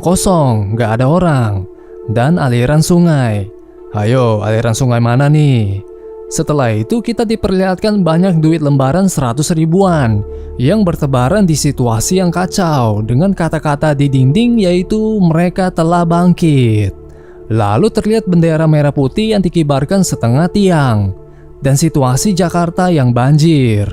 kosong, nggak ada orang, dan aliran sungai. Ayo, aliran sungai mana nih? Setelah itu kita diperlihatkan banyak duit lembaran 100 ribuan yang bertebaran di situasi yang kacau dengan kata-kata di dinding yaitu mereka telah bangkit. Lalu terlihat bendera merah putih yang dikibarkan setengah tiang dan situasi Jakarta yang banjir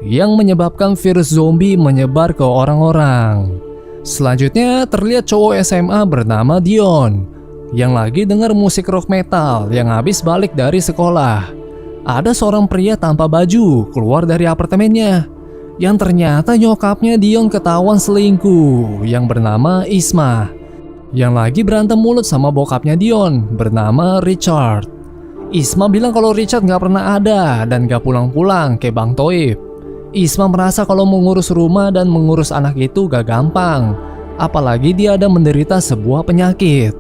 yang menyebabkan virus zombie menyebar ke orang-orang. Selanjutnya terlihat cowok SMA bernama Dion yang lagi dengar musik rock metal yang habis balik dari sekolah. Ada seorang pria tanpa baju keluar dari apartemennya yang ternyata nyokapnya Dion ketahuan selingkuh yang bernama Isma yang lagi berantem mulut sama bokapnya Dion bernama Richard. Isma bilang kalau Richard gak pernah ada dan gak pulang-pulang kayak Bang Toib. Isma merasa kalau mengurus rumah dan mengurus anak itu gak gampang, apalagi dia ada menderita sebuah penyakit.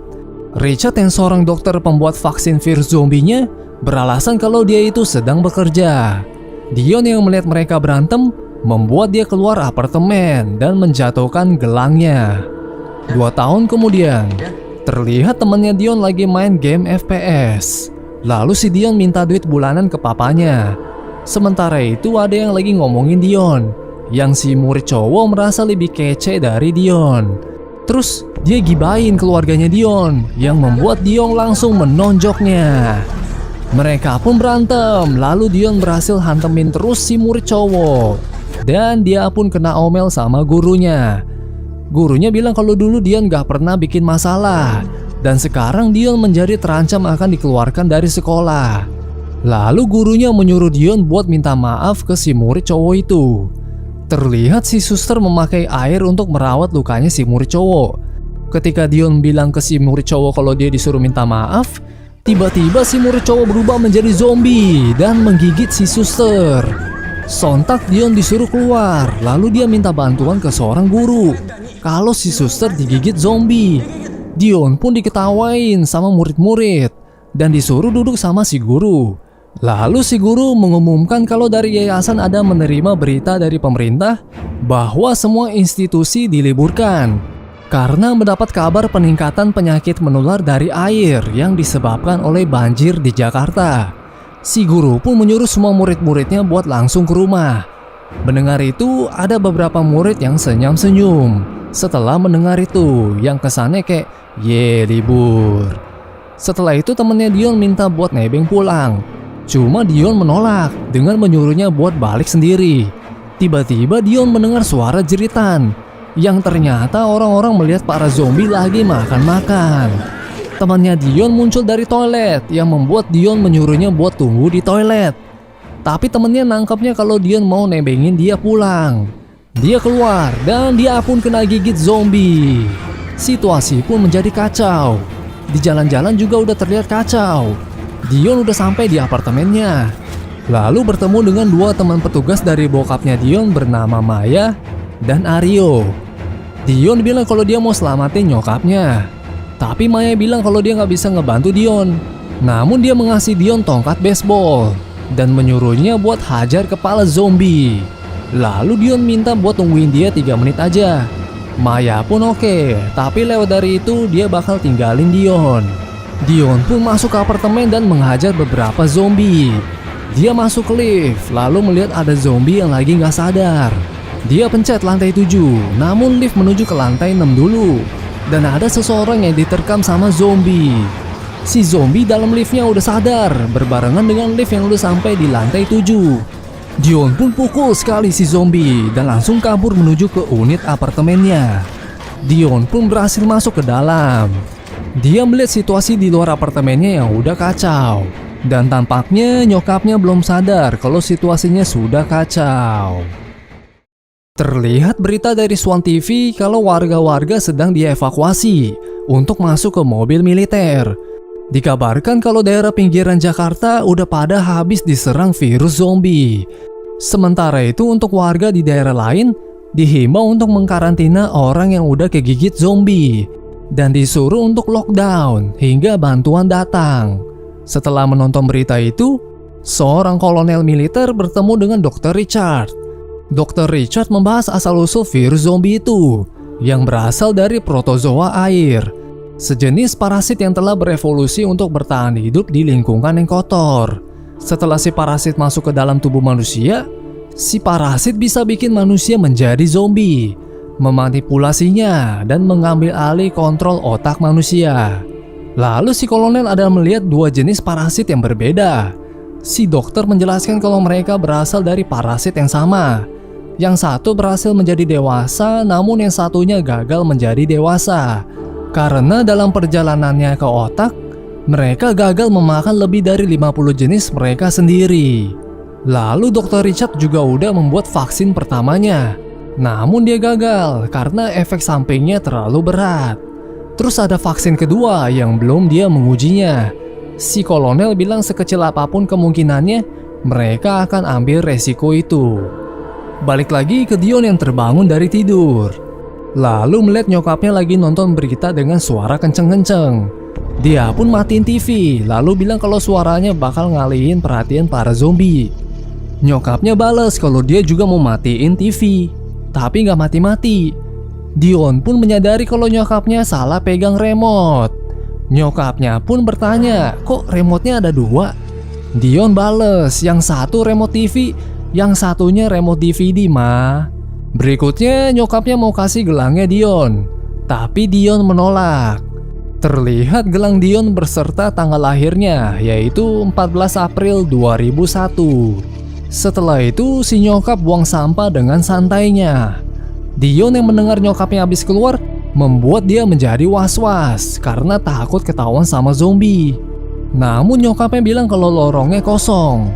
Richard yang seorang dokter pembuat vaksin virus zombinya beralasan kalau dia itu sedang bekerja. Dion yang melihat mereka berantem membuat dia keluar apartemen dan menjatuhkan gelangnya. 2 tahun kemudian, terlihat temannya Dion lagi main game FPS. Lalu si Dion minta duit bulanan ke papanya. Sementara itu ada yang lagi ngomongin Dion, yang si murid cowok merasa lebih kece dari Dion. Terus dia gibain keluarganya Dion, yang membuat Dion langsung menonjoknya. Mereka pun berantem, lalu Dion berhasil hantemin terus si murid cowok. Dan dia pun kena omel sama gurunya. Gurunya bilang kalau dulu Dion gak pernah bikin masalah, dan sekarang Dion menjadi terancam akan dikeluarkan dari sekolah. Lalu gurunya menyuruh Dion buat minta maaf ke si murid cowok itu. Terlihat si suster memakai air untuk merawat lukanya si murid cowok. Ketika Dion bilang ke si murid cowok kalau dia disuruh minta maaf, tiba-tiba si murid cowok berubah menjadi zombie dan menggigit si suster. Sontak Dion disuruh keluar, lalu dia minta bantuan ke seorang guru kalau si suster digigit zombie. Dion pun diketawain sama murid-murid dan disuruh duduk sama si guru. Lalu si guru mengumumkan kalau dari yayasan ada menerima berita dari pemerintah bahwa semua institusi diliburkan karena mendapat kabar peningkatan penyakit menular dari air yang disebabkan oleh banjir di Jakarta. Si guru pun menyuruh semua murid-muridnya buat langsung ke rumah. Mendengar itu, ada beberapa murid yang senyum-senyum setelah mendengar itu, yang kesannya kayak, "Ye, libur." Setelah itu temennya Dion minta buat nebeng pulang. Cuma Dion menolak dengan menyuruhnya buat balik sendiri. Tiba-tiba Dion mendengar suara jeritan yang ternyata orang-orang melihat para zombie lagi makan-makan. Temannya Dion muncul dari toilet yang membuat Dion menyuruhnya buat tunggu di toilet. Tapi temennya nangkapnya kalau Dion mau nebengin dia pulang. Dia keluar dan dia pun kena gigit zombie. Situasi pun menjadi kacau. Di jalan-jalan juga udah terlihat kacau. Dion udah sampai di apartemennya. Lalu bertemu dengan 2 teman petugas dari bokapnya Dion bernama Maya dan Aryo. Dion bilang kalau dia mau selamatin nyokapnya. Tapi Maya bilang kalau dia nggak bisa ngebantu Dion. Namun dia mengasih Dion tongkat baseball dan menyuruhnya buat hajar kepala zombie. Lalu Dion minta buat tungguin dia 3 menit aja. Maya pun oke, tapi lewat dari itu dia bakal tinggalin Dion. Dion pun masuk ke apartemen dan menghajar beberapa zombie. Dia masuk ke lift, lalu melihat ada zombie yang lagi nggak sadar. Dia pencet lantai 7, namun lift menuju ke lantai 6 dulu. Dan ada seseorang yang diterkam sama zombie. Si zombie dalam liftnya udah sadar, berbarengan dengan lift yang udah sampai di lantai 7. Dion pun pukul sekali si zombie dan langsung kabur menuju ke unit apartemennya. Dion pun berhasil masuk ke dalam. Dia melihat situasi di luar apartemennya yang udah kacau. Dan tampaknya nyokapnya belum sadar kalau situasinya sudah kacau. Terlihat berita dari Swan TV kalau warga-warga sedang dievakuasi untuk masuk ke mobil militer. Dikabarkan kalau daerah pinggiran Jakarta udah pada habis diserang virus zombie. Sementara itu untuk warga di daerah lain dihimbau untuk mengkarantina orang yang udah kegigit zombie dan disuruh untuk lockdown hingga bantuan datang. Setelah menonton berita itu, seorang kolonel militer bertemu dengan Dr. Richard. Dr. Richard membahas asal-usul virus zombie itu yang berasal dari protozoa air, sejenis parasit yang telah berevolusi untuk bertahan hidup di lingkungan yang kotor. Setelah si parasit masuk ke dalam tubuh manusia, si parasit bisa bikin manusia menjadi zombie, memanipulasinya dan mengambil alih kontrol otak manusia. Lalu si kolonel ada melihat dua jenis parasit yang berbeda. Si dokter menjelaskan kalau mereka berasal dari parasit yang sama. Yang satu berhasil menjadi dewasa, namun yang satunya gagal menjadi dewasa. Karena dalam perjalanannya ke otak, mereka gagal memakan lebih dari 50 jenis mereka sendiri. Lalu Dr. Richard juga udah membuat vaksin pertamanya. Namun dia gagal karena efek sampingnya terlalu berat. Terus ada vaksin kedua yang belum dia mengujinya. Si kolonel bilang sekecil apapun kemungkinannya, mereka akan ambil resiko itu. Balik lagi ke Dion yang terbangun dari tidur. Lalu melihat nyokapnya lagi nonton berita dengan suara kenceng-kenceng. Dia pun matiin TV, lalu bilang kalau suaranya bakal ngalihin perhatian para zombie. Nyokapnya balas kalau dia juga mau matiin TV, tapi gak mati-mati. Dion pun menyadari kalau nyokapnya salah pegang remote. Nyokapnya pun bertanya, kok remote-nya ada dua? Dion bales, yang satu remote TV, yang satunya remote DVD ma. Berikutnya nyokapnya mau kasih gelangnya Dion, tapi Dion menolak. Terlihat gelang Dion berserta tanggal lahirnya, yaitu 14 April 2001. Setelah itu si nyokap buang sampah dengan santainya. Dion yang mendengar nyokapnya habis keluar membuat dia menjadi was-was karena takut ketahuan sama zombie. Namun nyokapnya bilang kalau lorongnya kosong.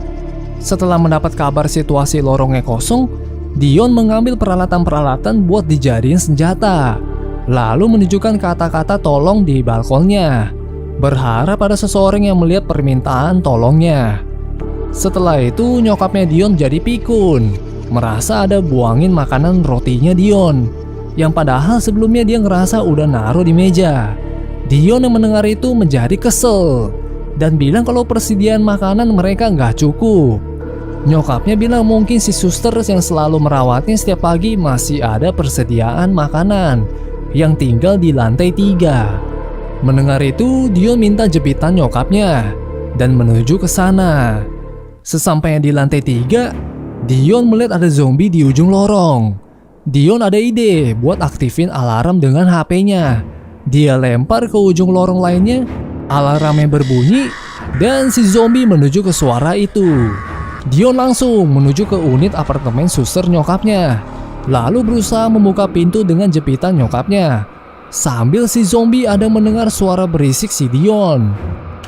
Setelah mendapat kabar situasi lorongnya kosong, Dion mengambil peralatan-peralatan buat dijadiin senjata. Lalu menunjukkan kata-kata tolong di balkonnya, berharap ada seseorang yang melihat permintaan tolongnya. Setelah itu nyokapnya Dion jadi pikun, merasa ada buangin makanan rotinya Dion, yang padahal sebelumnya dia ngerasa udah naruh di meja. Dion yang mendengar itu menjadi kesel dan bilang kalau persediaan makanan mereka nggak cukup. Nyokapnya bilang mungkin si suster yang selalu merawatnya setiap pagi masih ada persediaan makanan yang tinggal di lantai 3. Mendengar itu, Dion minta jepitan nyokapnya dan menuju ke sana. Sesampainya di lantai 3, Dion melihat ada zombie di ujung lorong. Dion ada ide buat aktifin alarm dengan HP-nya. Dia lempar ke ujung lorong lainnya, alarmnya berbunyi, dan si zombie menuju ke suara itu. Dion langsung menuju ke unit apartemen suster nyokapnya, lalu berusaha membuka pintu dengan jepitan nyokapnya. Sambil si zombie ada mendengar suara berisik si Dion.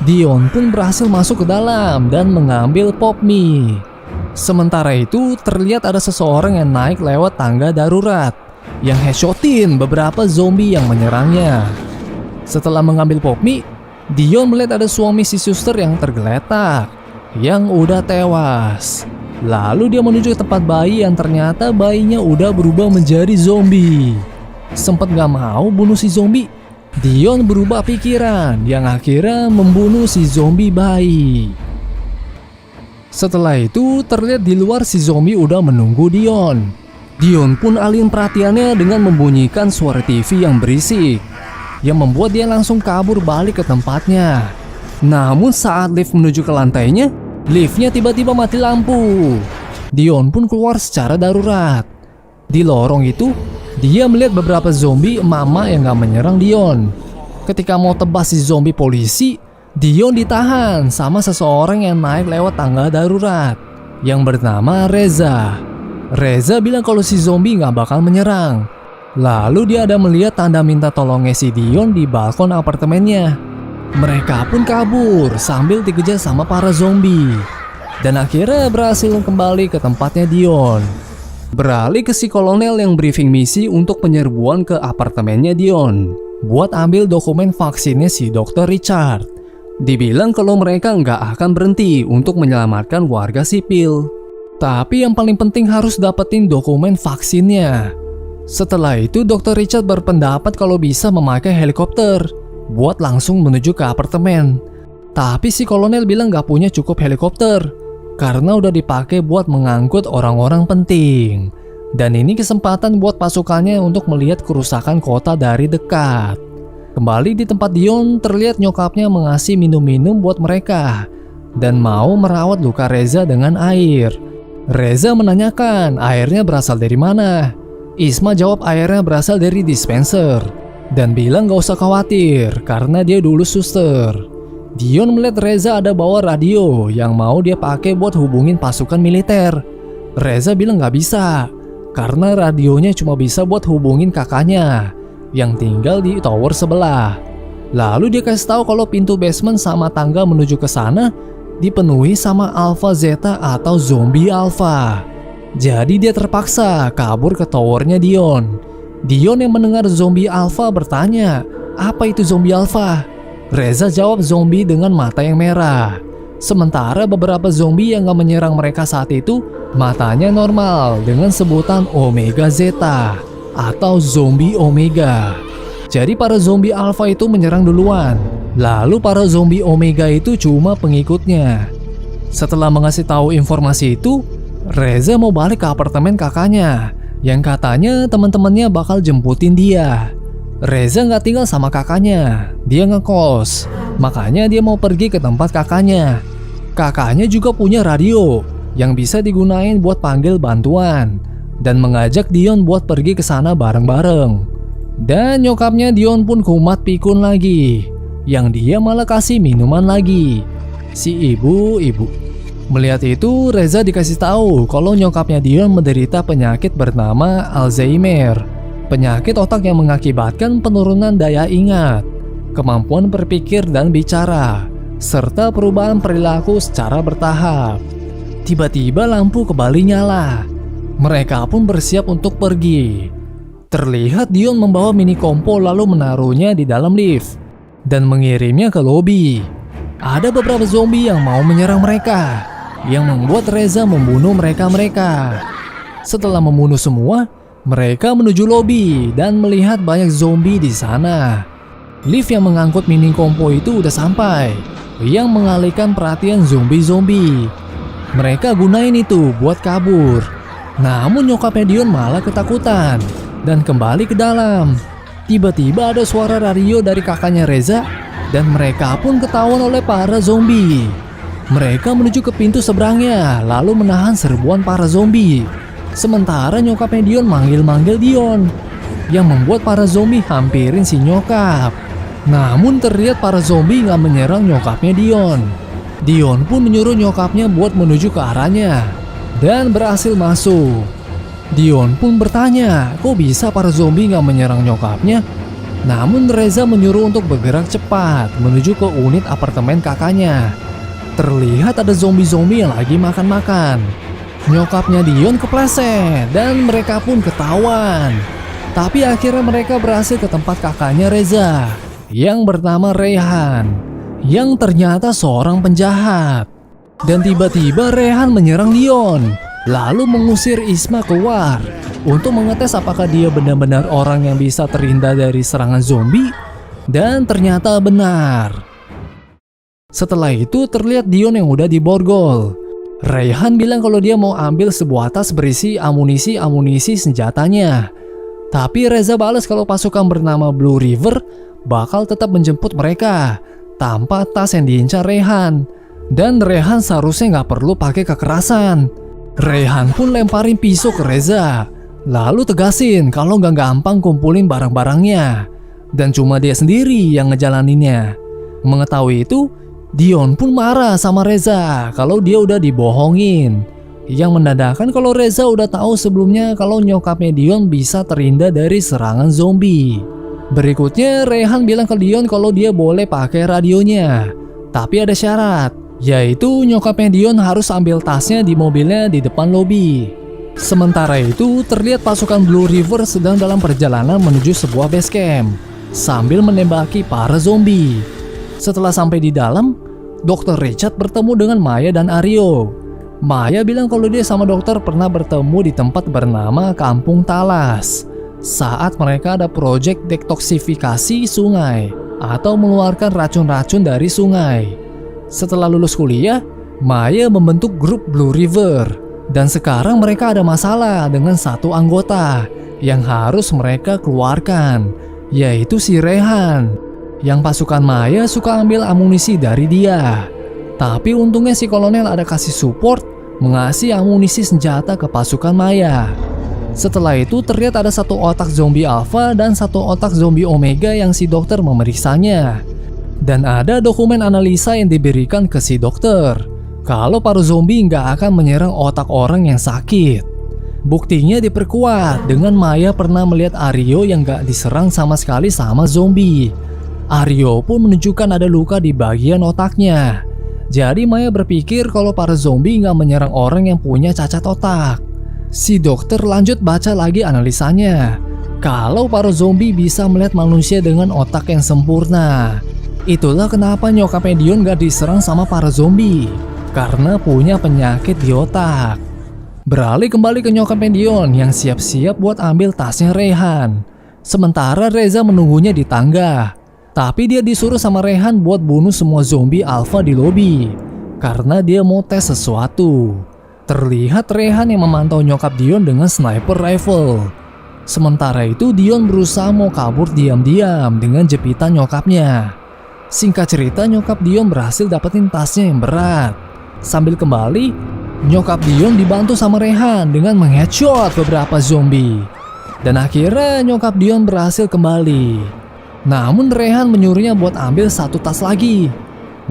Dion pun berhasil masuk ke dalam dan mengambil pop mie. Sementara itu terlihat ada seseorang yang naik lewat tangga darurat yang headshotin beberapa zombie yang menyerangnya. Setelah mengambil pop mie, Dion melihat ada suami si suster yang tergeletak, yang udah tewas. Lalu dia menuju ke tempat bayi yang ternyata bayinya udah berubah menjadi zombie. Sempet gak mau bunuh si zombie, Dion berubah pikiran yang akhirnya membunuh si zombie bayi. Setelah itu terlihat di luar si zombie udah menunggu Dion. Dion pun alihin perhatiannya dengan membunyikan suara TV yang berisik, yang membuat dia langsung kabur balik ke tempatnya. Namun saat lift menuju ke lantainya, liftnya tiba-tiba mati lampu. Dion pun keluar secara darurat. Di lorong itu, dia melihat beberapa zombie emak-emak yang gak menyerang Dion. Ketika mau tebas si zombie polisi, Dion ditahan sama seseorang yang naik lewat tangga darurat yang bernama Reza. Reza bilang kalau si zombie gak bakal menyerang. Lalu dia ada melihat tanda minta tolongnya si Dion di balkon apartemennya. Mereka pun kabur sambil dikejar sama para zombie, dan akhirnya berhasil kembali ke tempatnya Dion. Beralih ke si kolonel yang briefing misi untuk penyerbuan ke apartemennya Dion buat ambil dokumen vaksinnya si Dr. Richard. Dibilang kalau mereka nggak akan berhenti untuk menyelamatkan warga sipil, tapi yang paling penting harus dapetin dokumen vaksinnya. Setelah itu Dr. Richard berpendapat kalau bisa memakai helikopter buat langsung menuju ke apartemen. Tapi si kolonel bilang nggak punya cukup helikopter karena udah dipakai buat mengangkut orang-orang penting. Dan ini kesempatan buat pasukannya untuk melihat kerusakan kota dari dekat. Kembali di tempat Dion, terlihat nyokapnya mengasih minum-minum buat mereka dan mau merawat luka Reza dengan air. Reza menanyakan airnya berasal dari mana. Isma jawab airnya berasal dari dispenser dan bilang gak usah khawatir karena dia dulu suster. Dion melihat Reza ada bawa radio yang mau dia pakai buat hubungin pasukan militer. Reza bilang gak bisa karena radionya cuma bisa buat hubungin kakaknya yang tinggal di tower sebelah. Lalu dia kasih tahu kalau pintu basement sama tangga menuju ke sana dipenuhi sama Alpha Zeta atau zombie Alpha. Jadi dia terpaksa kabur ke towernya Dion. Dion yang mendengar zombie Alpha bertanya, apa itu zombie Alpha? Reza jawab zombie dengan mata yang merah. Sementara beberapa zombie yang gak menyerang mereka saat itu, matanya normal dengan sebutan Omega Zeta atau zombie Omega. Jadi para zombie Alpha itu menyerang duluan, lalu para zombie Omega itu cuma pengikutnya. Setelah mengasih tahu informasi itu, Reza mau balik ke apartemen kakaknya yang katanya teman-temannya bakal jemputin dia. Reza nggak tinggal sama kakaknya, dia ngekos. Makanya dia mau pergi ke tempat kakaknya. Kakaknya juga punya radio yang bisa digunain buat panggil bantuan dan mengajak Dion buat pergi ke sana bareng-bareng. Dan nyokapnya Dion pun kumat pikun lagi, yang dia malah kasih minuman lagi. Si ibu. Melihat itu, Reza dikasih tahu kalau nyokapnya Dion menderita penyakit bernama Alzheimer. Penyakit otak yang mengakibatkan penurunan daya ingat, kemampuan berpikir dan bicara, serta perubahan perilaku secara bertahap. Tiba-tiba lampu kembali nyala. Mereka pun bersiap untuk pergi. Terlihat Dion membawa mini kompo lalu menaruhnya di dalam lift dan mengirimnya ke lobi. Ada beberapa zombie yang mau menyerang mereka, yang membuat Reza membunuh mereka. Setelah membunuh semua, mereka menuju lobi dan melihat banyak zombie di sana. Lift yang mengangkut mini kompo itu udah sampai, yang mengalihkan perhatian zombie-zombie. Mereka gunain itu buat kabur. Namun nyokapnya Dion malah ketakutan dan kembali ke dalam. Tiba-tiba ada suara radio dari kakaknya Reza dan mereka pun ketahuan oleh para zombie. Mereka menuju ke pintu seberangnya lalu menahan serbuan para zombie. Sementara nyokapnya Dion manggil-manggil Dion, yang membuat para zombie hampirin si nyokap. Namun terlihat para zombie gak menyerang nyokapnya Dion. Dion pun menyuruh nyokapnya buat menuju ke arahnya dan berhasil masuk. Dion pun bertanya, kok bisa para zombie gak menyerang nyokapnya? Namun Reza menyuruh untuk bergerak cepat menuju ke unit apartemen kakaknya. Terlihat ada zombie-zombie yang lagi makan-makan. Nyokapnya Dion kepleset dan mereka pun ketahuan. Tapi akhirnya mereka berhasil ke tempat kakaknya Reza yang bernama Rehan, yang ternyata seorang penjahat. Dan tiba-tiba Rehan menyerang Dion, lalu mengusir Isma keluar untuk mengetes apakah dia benar-benar orang yang bisa terhindar dari serangan zombie. Dan ternyata benar. Setelah itu terlihat Dion yang udah diborgol. Rehan bilang kalau dia mau ambil sebuah tas berisi amunisi senjatanya. Tapi Reza balas kalau pasukan bernama Blue River bakal tetap menjemput mereka tanpa tas yang diincar Rehan. Dan Rehan seharusnya gak perlu pakai kekerasan. Rehan pun lemparin pisau ke Reza, lalu tegasin kalau gak gampang kumpulin barang-barangnya dan cuma dia sendiri yang ngejalaninnya. Mengetahui itu, Dion pun marah sama Reza kalau dia udah dibohongin, yang menandakan kalau Reza udah tahu sebelumnya kalau nyokapnya Dion bisa terhindar dari serangan zombie. Berikutnya Rehan bilang ke Dion kalau dia boleh pakai radionya, tapi ada syarat, yaitu nyokapnya Dion harus ambil tasnya di mobilnya di depan lobi. Sementara itu terlihat pasukan Blue River sedang dalam perjalanan menuju sebuah base camp sambil menembaki para zombie. Setelah sampai di dalam, Dr. Richard bertemu dengan Maya dan Aryo. Maya bilang kalau dia sama dokter pernah bertemu di tempat bernama Kampung Talas saat mereka ada proyek detoksifikasi sungai atau mengeluarkan racun-racun dari sungai. Setelah lulus kuliah, Maya membentuk grup Blue River Dan sekarang mereka ada masalah dengan satu anggota yang harus mereka keluarkan, yaitu si Rehan, yang pasukan Maya suka ambil amunisi dari dia. Tapi untungnya si kolonel ada kasih support, mengasih amunisi senjata ke pasukan Maya. Setelah itu terlihat ada satu otak zombie alpha dan satu otak zombie omega yang si dokter memeriksanya. Dan ada dokumen analisa yang diberikan ke si dokter kalau para zombie nggak akan menyerang otak orang yang sakit. Buktinya diperkuat dengan Maya pernah melihat Aryo yang nggak diserang sama sekali sama zombie. Aryo pun menunjukkan ada luka di bagian otaknya. Jadi Maya berpikir kalau para zombie nggak menyerang orang yang punya cacat otak. Si dokter lanjut baca lagi analisanya. Kalau para zombie bisa melihat manusia dengan otak yang sempurna. Itulah kenapa nyokapnya Dion gak diserang sama para zombie, karena punya penyakit di otak. Beralih kembali ke nyokapnya Dion yang siap-siap buat ambil tasnya Rehan. Sementara Reza menunggunya di tangga. Tapi dia disuruh sama Rehan buat bunuh semua zombie alpha di lobi, karena dia mau tes sesuatu. Terlihat Rehan yang memantau nyokap Dion dengan sniper rifle. Sementara itu Dion berusaha mau kabur diam-diam dengan jepitan nyokapnya. Singkat cerita, nyokap Dion berhasil dapetin tasnya yang berat. Sambil kembali, nyokap Dion dibantu sama Rehan dengan mengheadshot beberapa zombie. Dan akhirnya nyokap Dion berhasil kembali. Namun Rehan menyuruhnya buat ambil satu tas lagi.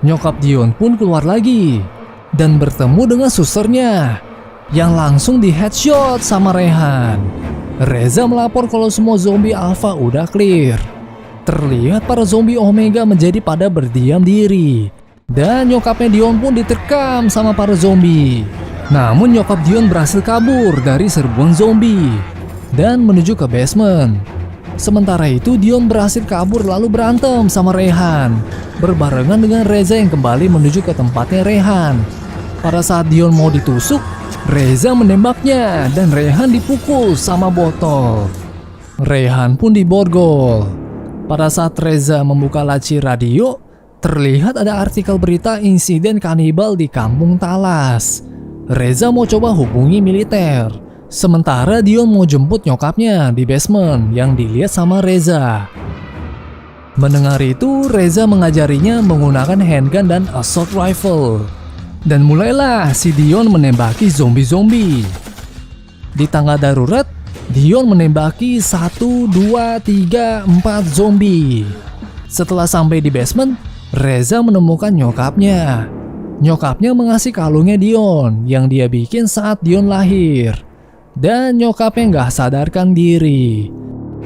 Nyokap Dion pun keluar lagi dan bertemu dengan susternya yang langsung di headshot sama Rehan. Reza melapor kalau semua zombie alpha udah clear. Terlihat para zombie omega menjadi pada berdiam diri. Dan nyokapnya Dion pun diterkam sama para zombie. Namun nyokap Dion berhasil kabur dari serbuan zombie dan menuju ke basement. Sementara itu Dion berhasil kabur lalu berantem sama Rehan, berbarengan dengan Reza yang kembali menuju ke tempatnya Rehan. Pada saat Dion mau ditusuk, Reza menembaknya dan Rehan dipukul sama botol. Rehan pun diborgol. Pada saat Reza membuka laci radio, terlihat ada artikel berita insiden kanibal di Kampung Talas. Reza mau coba hubungi militer, sementara Dion mau jemput nyokapnya di basement yang dilihat sama Reza. Mendengar itu, Reza mengajarinya menggunakan handgun dan assault rifle. Dan mulailah si Dion menembaki zombie-zombie. Di tangga darurat, Dion menembaki 1, 2, 3, 4 zombie. Setelah sampai di basement, Reza menemukan nyokapnya. Nyokapnya mengasih kalungnya Dion yang dia bikin saat Dion lahir. Dan nyokapnya nggak sadarkan diri.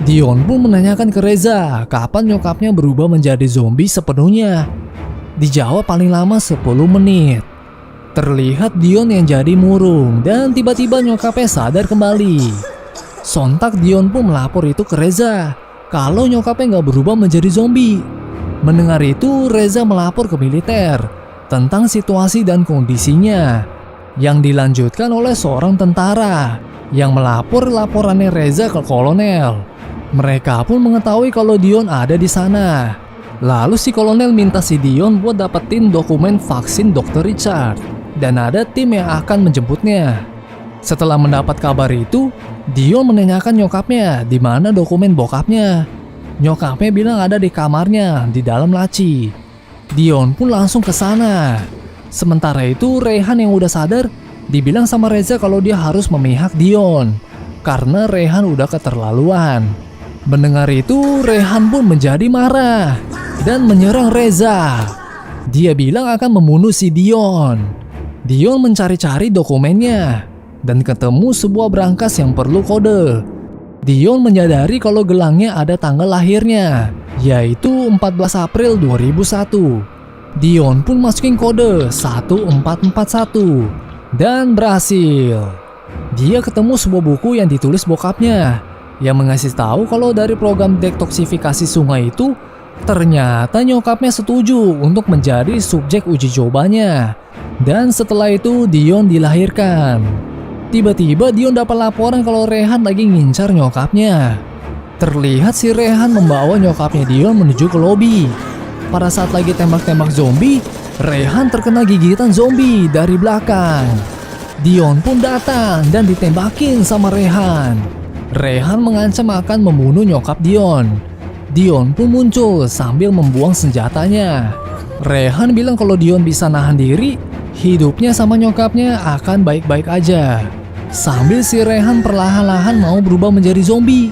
Dion pun menanyakan ke Reza kapan nyokapnya berubah menjadi zombie sepenuhnya. Dijawab paling lama 10 menit. Terlihat Dion yang jadi murung dan tiba-tiba nyokapnya sadar kembali. Sontak Dion pun melapor itu ke Reza kalau nyokapnya nggak berubah menjadi zombie. Mendengar itu, Reza melapor ke militer tentang situasi dan kondisinya, yang dilanjutkan oleh seorang tentara yang melapor laporannya Reza ke kolonel. Mereka pun mengetahui kalau Dion ada di sana. Lalu si kolonel minta si Dion buat dapetin dokumen vaksin Dr. Richard dan ada tim yang akan menjemputnya. Setelah mendapat kabar itu, Dion menanyakan nyokapnya di mana dokumen bokapnya. Nyokapnya bilang ada di kamarnya di dalam laci. Dion pun langsung ke sana. Sementara itu Rehan yang udah sadar dibilang sama Reza kalau dia harus memihak Dion karena Rehan udah keterlaluan. Mendengar itu Rehan pun menjadi marah dan menyerang Reza. Dia bilang akan membunuh si Dion. Dion mencari-cari dokumennya dan ketemu sebuah brankas yang perlu kode. Dion menyadari kalau gelangnya ada tanggal lahirnya, yaitu 14 April 2001. Dion pun masukin kode 1441 dan berhasil. Dia ketemu sebuah buku yang ditulis bokapnya yang mengasih tahu kalau dari program detoksifikasi sungai itu ternyata nyokapnya setuju untuk menjadi subjek uji cobanya. Dan setelah itu Dion dilahirkan. Tiba-tiba Dion dapat laporan kalau Rehan lagi ngincar nyokapnya. Terlihat si Rehan membawa nyokapnya Dion menuju ke lobi. Pada saat lagi tembak-tembak zombie, Rehan terkena gigitan zombie dari belakang. Dion pun datang dan ditembakin sama Rehan. Rehan mengancam akan membunuh nyokap Dion. Dion pun muncul sambil membuang senjatanya. Rehan bilang kalau Dion bisa nahan diri, hidupnya sama nyokapnya akan baik-baik aja. Sambil si Rehan perlahan-lahan mau berubah menjadi zombie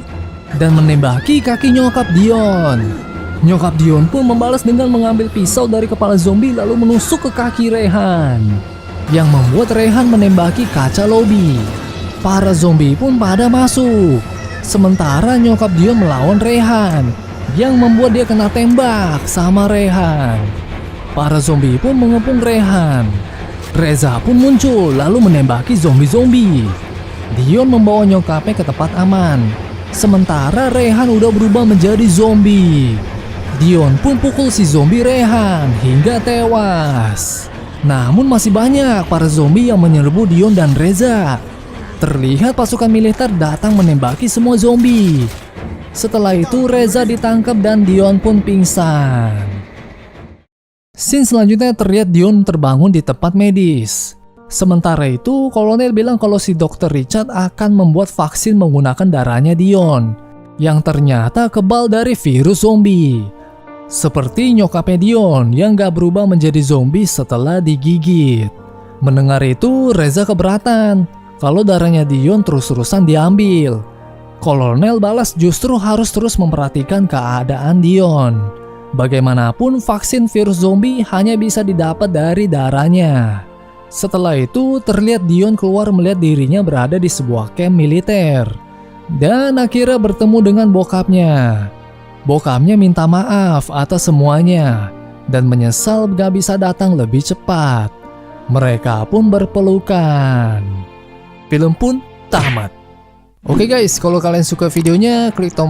dan menembaki kaki nyokap Dion. Nyokap Dion pun membalas dengan mengambil pisau dari kepala zombie lalu menusuk ke kaki Rehan, yang membuat Rehan menembaki kaca lobi. Para zombie pun pada masuk. Sementara nyokap Dion melawan Rehan, yang membuat dia kena tembak sama Rehan. Para zombie pun mengepung Rehan. Reza pun muncul lalu menembaki zombie-zombie. Dion membawa nyokapnya ke tempat aman. Sementara Rehan udah berubah menjadi zombie. Dion pun pukul si zombie Rehan hingga tewas. Namun masih banyak para zombie yang menyerbu Dion dan Reza. Terlihat pasukan militer datang menembaki semua zombie. Setelah itu Reza ditangkap dan Dion pun pingsan. Scene selanjutnya terlihat Dion terbangun di tempat medis. Sementara itu kolonel bilang kalau si Dr. Richard akan membuat vaksin menggunakan darahnya Dion, yang ternyata kebal dari virus zombie. Seperti nyokapnya Dion yang gak berubah menjadi zombie setelah digigit. Mendengar itu Reza keberatan kalau darahnya Dion terus-terusan diambil. Kolonel balas justru harus terus memperhatikan keadaan Dion. Bagaimanapun vaksin virus zombie hanya bisa didapat dari darahnya. Setelah itu terlihat Dion keluar melihat dirinya berada di sebuah camp militer. Dan akhirnya bertemu dengan bokapnya. Bokapnya minta maaf atas semuanya dan menyesal gak bisa datang lebih cepat. Mereka pun berpelukan. Film pun tamat. Oke guys, kalau kalian suka videonya, klik tombol